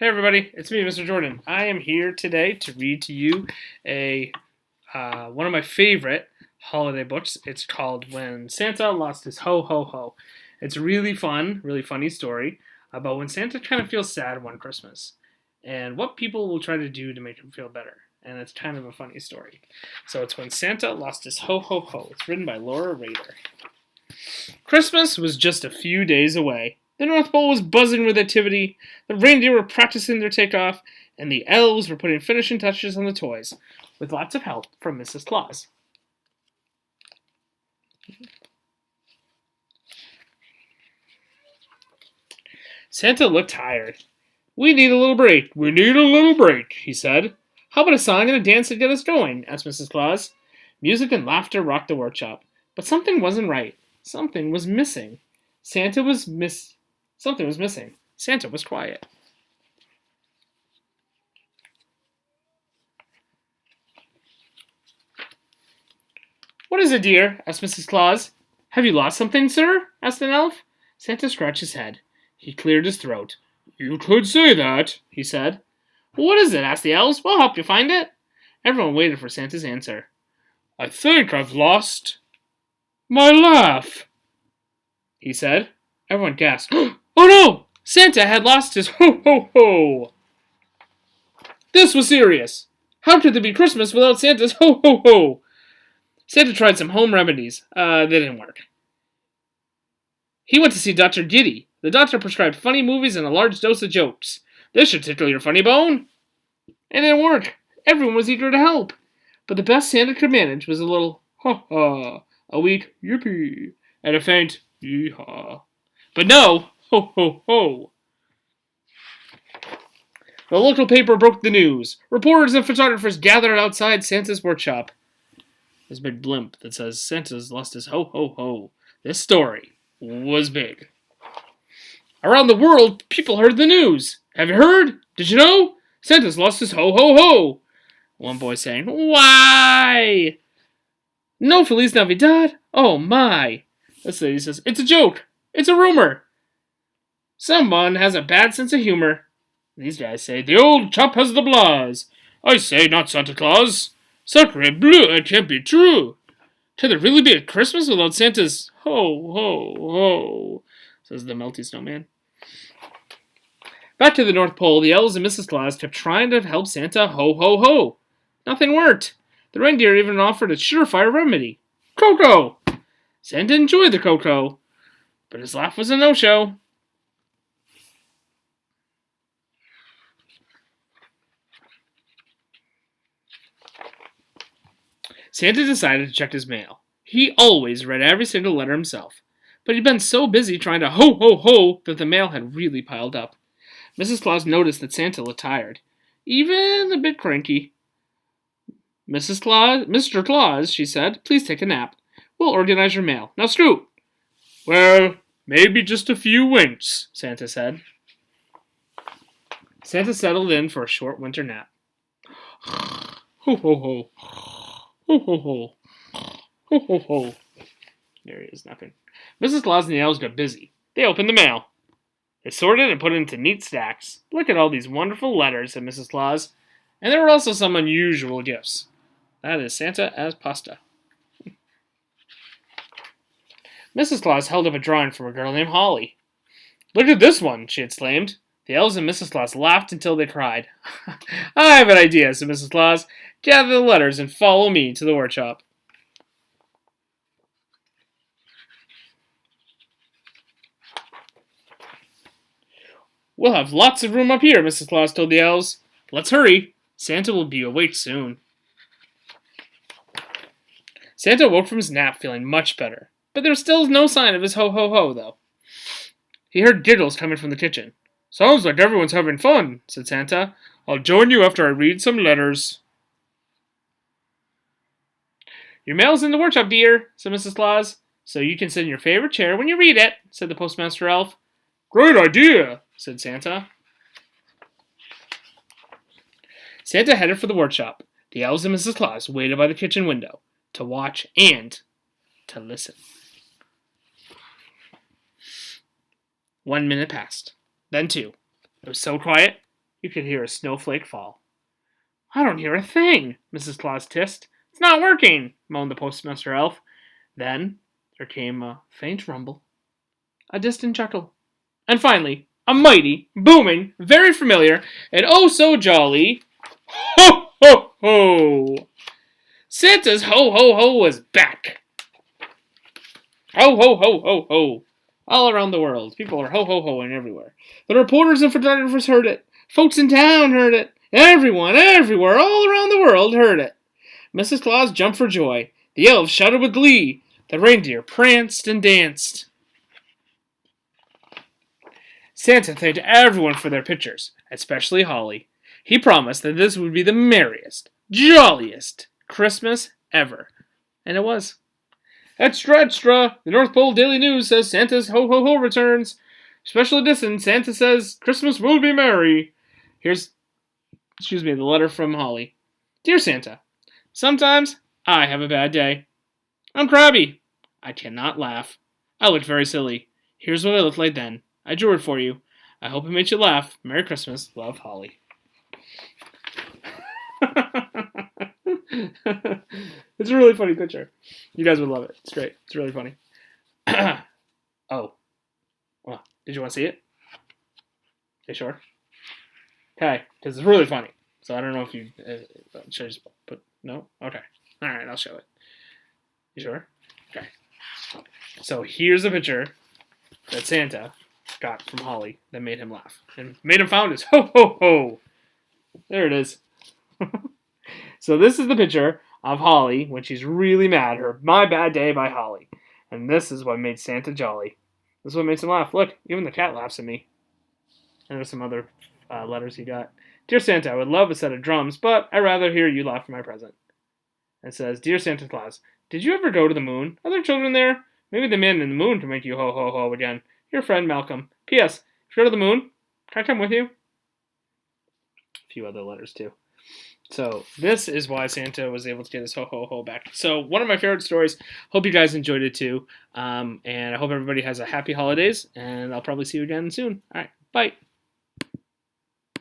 Hey everybody, it's me, Mr. Jordan. I am here today to read to you a one of my favorite holiday books. It's called When Santa Lost His Ho Ho Ho. It's a really fun, really funny story about when Santa kind of feels sad one Christmas and what people will try to do to make him feel better. And it's kind of a funny story. So it's When Santa Lost His Ho Ho Ho. It's written by Laura Rader. Christmas was just a few days away. The North Pole was buzzing with activity, the reindeer were practicing their takeoff, and the elves were putting finishing touches on the toys, with lots of help from Mrs. Claus. Santa looked tired. "We need a little break. We need a little break," he said. "How about a song and a dance to get us going?" asked Mrs. Claus. Music and laughter rocked the workshop, but something wasn't right. Something was missing. Something was missing. Santa was quiet. "What is it, dear?" asked Mrs. Claus. "Have you lost something, sir?" asked an elf. Santa scratched his head. He cleared his throat. "You could say that," he said. "What is it?" asked the elves. "We'll help you find it." Everyone waited for Santa's answer. "I think I've lost my laugh," he said. Everyone gasped. "Oh no! Santa had lost his ho-ho-ho!" This was serious. How could there be Christmas without Santa's ho-ho-ho? Santa tried some home remedies. They didn't work. He went to see Dr. Giddy. The doctor prescribed funny movies and a large dose of jokes. "This should tickle your funny bone." It didn't work. Everyone was eager to help. But the best Santa could manage was a little ha-ha, a weak yippee, and a faint yee-haw. But no ho-ho-ho. The local paper broke the news. Reporters and photographers gathered outside Santa's workshop. There's a big blimp that says Santa's lost his ho-ho-ho. This story was big. Around the world, people heard the news. "Have you heard? Did you know? Santa's lost his ho-ho-ho." One boy saying, "Why? No Feliz Navidad? Oh my." This lady says, "It's a joke. It's a rumor. Someone has a bad sense of humor." These guys say, "The old chap has the blahs." "I say, not Santa Claus. Sacre bleu, it can't be true. Could there really be a Christmas without Santa's ho-ho-ho?" says the melty snowman. Back to the North Pole, the elves and Mrs. Claus kept trying to help Santa ho-ho-ho. Nothing worked. The reindeer even offered a surefire remedy. Cocoa! Santa enjoyed the cocoa, but his laugh was a no-show. Santa decided to check his mail. He always read every single letter himself, but he'd been so busy trying to ho-ho-ho that the mail had really piled up. Mrs. Claus noticed that Santa looked tired, even a bit cranky. Mr. Claus, she said, "please take a nap. We'll organize your mail. Now scoot." "Well, maybe just a few winks," Santa said. Santa settled in for a short winter nap. Ho-ho-ho. Ho-ho-ho. Ho-ho-ho. There he is, nothing. Mrs. Claus and the elves got busy. They opened the mail. They sorted and put it into neat stacks. "Look at all these wonderful letters," said Mrs. Claus. "And there were also some unusual gifts. That is Santa as pasta." Mrs. Claus held up a drawing from a girl named Holly. "Look at this one," she exclaimed. The elves and Mrs. Claus laughed until they cried. "I have an idea," said Mrs. Claus. "Gather the letters and follow me to the workshop." "We'll have lots of room up here," Mrs. Claus told the elves. "Let's hurry. Santa will be awake soon." Santa woke from his nap feeling much better, but there was still no sign of his ho-ho-ho, though. He heard giggles coming from the kitchen. "Sounds like everyone's having fun," said Santa. "I'll join you after I read some letters." "Your mail's in the workshop, dear," said Mrs. Claus. "So you can sit in your favorite chair when you read it," said the postmaster elf. "Great idea," said Santa. Santa headed for the workshop. The elves and Mrs. Claus waited by the kitchen window to watch and to listen. 1 minute passed. Then 2. It was so quiet, You could hear a snowflake fall. I don't hear a thing, Mrs. Claus hissed. It's not working, moaned the postmaster elf. Then there came a faint rumble, a distant chuckle, and finally, a mighty, booming, very familiar, and oh so jolly ho ho ho! Santa's ho ho ho was back. Ho ho ho ho ho! All around the world, people are ho ho hoing everywhere. The reporters and photographers heard it. Folks in town heard it. Everyone, everywhere, all around the world heard it. Mrs. Claus jumped for joy. The elves shouted with glee. The reindeer pranced and danced. Santa thanked everyone for their pictures, especially Holly. He promised that this would be the merriest, jolliest Christmas ever. And it was. Extra, extra! The North Pole Daily News says Santa's ho-ho-ho returns. Special edition, Santa says Christmas will be merry. Here's, the letter from Holly. Dear Santa, sometimes I have a bad day. I'm crabby. I cannot laugh. I looked very silly. Here's what I looked like then. I drew it for you. I hope it made you laugh. Merry Christmas. Love, Holly. It's a really funny picture. You guys would love it. It's great. It's really funny. Oh. Well, did you want to see it? You sure? Okay, because it's really funny. So I don't know if you... should I just put... No? Okay. Alright, I'll show it. You sure? Okay. So here's a picture that Santa got from Holly that made him laugh. And made him found his ho-ho-ho. There it is. So this is the picture of Holly when she's really mad. Her My Bad Day by Holly. And this is what made Santa jolly. This is what makes him laugh. Look, even the cat laughs at me. And there's some other letters he got. Dear Santa, I would love a set of drums, but I'd rather hear you laugh for my present. It says, Dear Santa Claus, did you ever go to the moon? Are there children there? Maybe the man in the moon can make you ho-ho-ho again. Your friend Malcolm. P.S. If you go to the moon, can I come with you? A few other letters, too. So this is why Santa was able to get his ho-ho-ho back. So one of my favorite stories. Hope you guys enjoyed it, too. And I hope everybody has a happy holidays. And I'll probably see you again soon. All right. Bye.